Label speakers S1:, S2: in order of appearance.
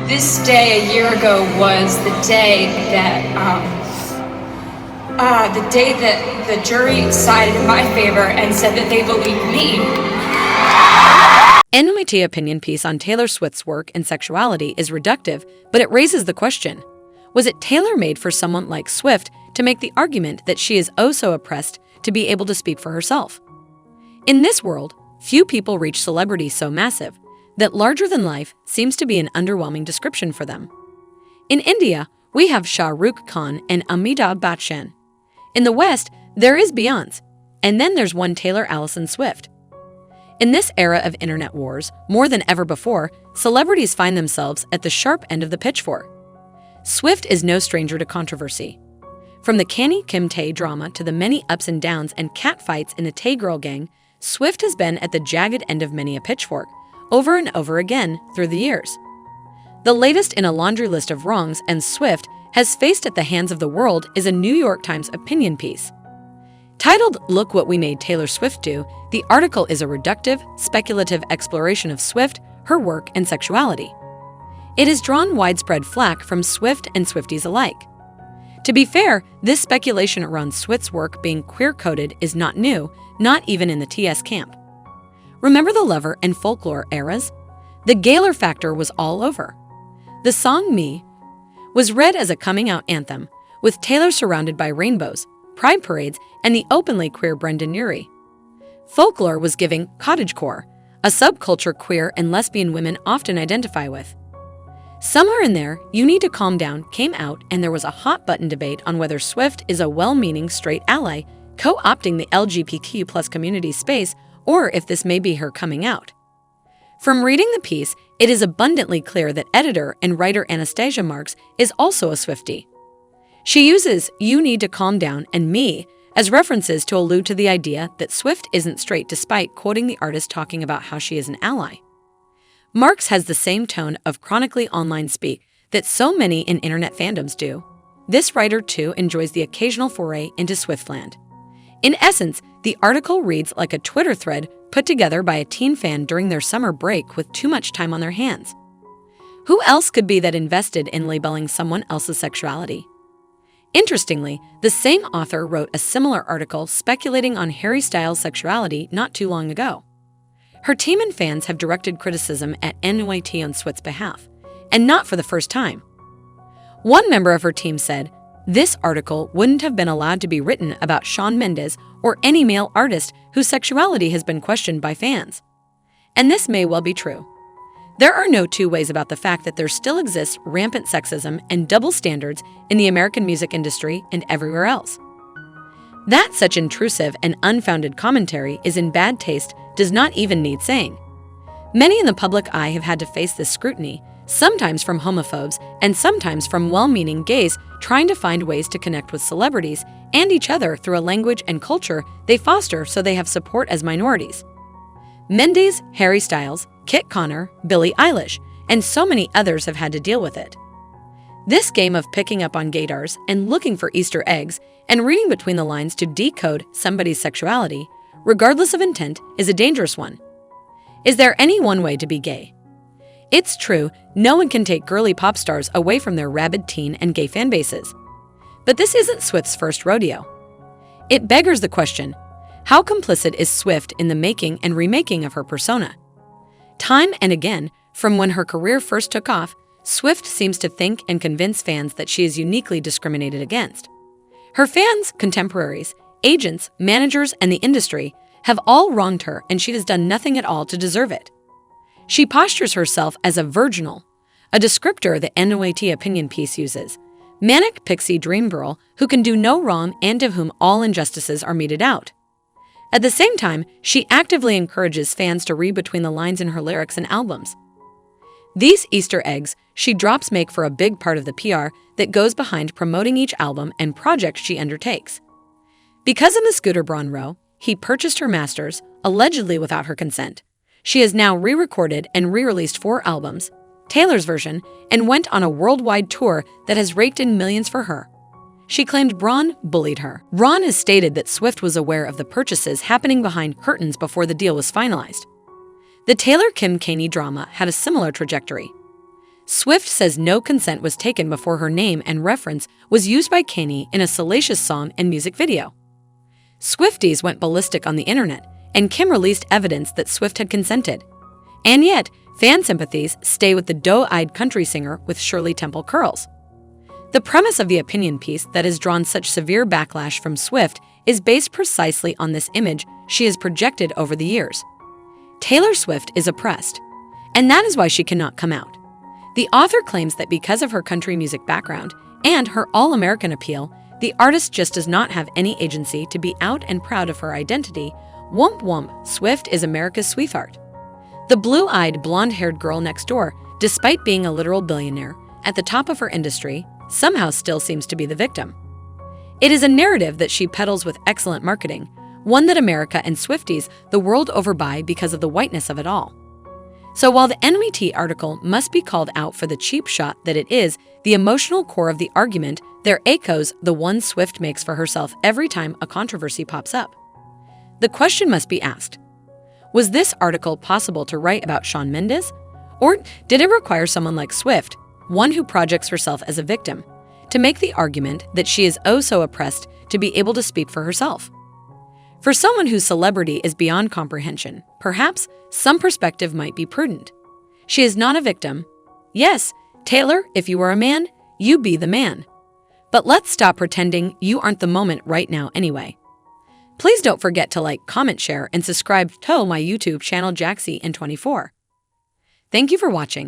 S1: This day a year ago was the day that the jury sided in my favor and said that they believed me.
S2: NYT opinion piece on Taylor Swift's work and sexuality is reductive, but it raises the question: was it tailor-made for someone like Swift to make the argument that she is oh so oppressed to be able to speak for herself? In this world, few people reach celebrity so massive that larger than life seems to be an underwhelming description for them. In India, we have Shah Rukh Khan and Amitabh Bachchan. In the West, there is Beyoncé, and then there's one Taylor Allison Swift. In this era of internet wars, more than ever before, celebrities find themselves at the sharp end of the pitchfork. Swift is no stranger to controversy. From the Canny Kim Tae drama to the many ups and downs and catfights in the Tae Girl gang, Swift has been at the jagged end of many a pitchfork, over and over again through the years. The latest in a laundry list of wrongs and Swift has faced at the hands of the world is a New York Times opinion piece. Titled "Look What We Made Taylor Swift Do," the article is a reductive, speculative exploration of Swift, her work, and sexuality. It has drawn widespread flack from Swift and Swifties alike. To be fair, this speculation around Swift's work being queer-coded is not new, not even in the TS camp. Remember the Lover and Folklore eras? The Gaylor factor was all over. The song Me was read as a coming-out anthem, with Taylor surrounded by rainbows, pride parades, and the openly queer Brendan Urie. Folklore was giving cottagecore, a subculture queer and lesbian women often identify with. Somewhere in there, You Need to Calm Down came out, and there was a hot-button debate on whether Swift is a well-meaning straight ally, co-opting the LGBTQ+ community space, or if this may be her coming out. From reading the piece, it is abundantly clear that editor and writer Anastasia Marks is also a Swiftie. She uses You Need to Calm Down and Me as references to allude to the idea that Swift isn't straight, despite quoting the artist talking about how she is an ally. Marks has the same tone of chronically online speak that so many in internet fandoms do. This writer, too, enjoys the occasional foray into Swiftland. In essence, the article reads like a Twitter thread put together by a teen fan during their summer break with too much time on their hands. Who else could be that invested in labeling someone else's sexuality? Interestingly, the same author wrote a similar article speculating on Harry Styles' sexuality not too long ago. Her team and fans have directed criticism at NYT on Swift's behalf, and not for the first time. One member of her team said, "This article wouldn't have been allowed to be written about Shawn Mendes or any male artist whose sexuality has been questioned by fans." And this may well be true. There are no two ways about the fact that there still exists rampant sexism and double standards in the American music industry and everywhere else. That such intrusive and unfounded commentary is in bad taste does not even need saying. Many in the public eye have had to face this scrutiny, sometimes from homophobes and sometimes from well-meaning gays trying to find ways to connect with celebrities and each other through a language and culture they foster so they have support as minorities. Mendes, Harry Styles, Kit Connor, Billie Eilish, and so many others have had to deal with it. This game of picking up on gaydars and looking for Easter eggs and reading between the lines to decode somebody's sexuality, regardless of intent, is a dangerous one. Is there any one way to be gay? It's true, no one can take girly pop stars away from their rabid teen and gay fan bases. But this isn't Swift's first rodeo. It beggars the question, how complicit is Swift in the making and remaking of her persona? Time and again, from when her career first took off, Swift seems to think and convince fans that she is uniquely discriminated against. Her fans, contemporaries, agents, managers, and the industry have all wronged her, and she has done nothing at all to deserve it. She postures herself as a virginal, a descriptor the NYT opinion piece uses, manic pixie dream girl who can do no wrong and to whom all injustices are meted out. At the same time, she actively encourages fans to read between the lines in her lyrics and albums. These Easter eggs she drops make for a big part of the PR that goes behind promoting each album and project she undertakes. Because in the Scooter Braun row, he purchased her masters, allegedly without her consent. She has now re-recorded and re-released 4 albums, Taylor's version, and went on a worldwide tour that has raked in millions for her. She claimed Braun bullied her. Braun has stated that Swift was aware of the purchases happening behind curtains before the deal was finalized. The Taylor-Kim Caney drama had a similar trajectory. Swift says no consent was taken before her name and reference was used by Kanye in a salacious song and music video. Swifties went ballistic on the internet, and Kim released evidence that Swift had consented. And yet, fan sympathies stay with the doe-eyed country singer with Shirley Temple curls. The premise of the opinion piece that has drawn such severe backlash from Swift is based precisely on this image she has projected over the years. Taylor Swift is oppressed, and that is why she cannot come out. The author claims that because of her country music background and her all-American appeal, the artist just does not have any agency to be out and proud of her identity. Womp womp, Swift is America's sweetheart. The blue-eyed, blonde-haired girl next door, despite being a literal billionaire, at the top of her industry, somehow still seems to be the victim. It is a narrative that she peddles with excellent marketing, one that America and Swifties the world over buy because of the whiteness of it all. So while the NMT article must be called out for the cheap shot that it is, the emotional core of the argument there echoes the one Swift makes for herself every time a controversy pops up. The question must be asked, was this article possible to write about Shawn Mendes? Or did it require someone like Swift, one who projects herself as a victim, to make the argument that she is oh so oppressed to be able to speak for herself? For someone whose celebrity is beyond comprehension, perhaps some perspective might be prudent. She is not a victim. Yes, Taylor, if you are a man, you be the man. But let's stop pretending you aren't the moment right now anyway. Please don't forget to like, comment, share, and subscribe to my YouTube channel Jaxcey N24. Thank you for watching.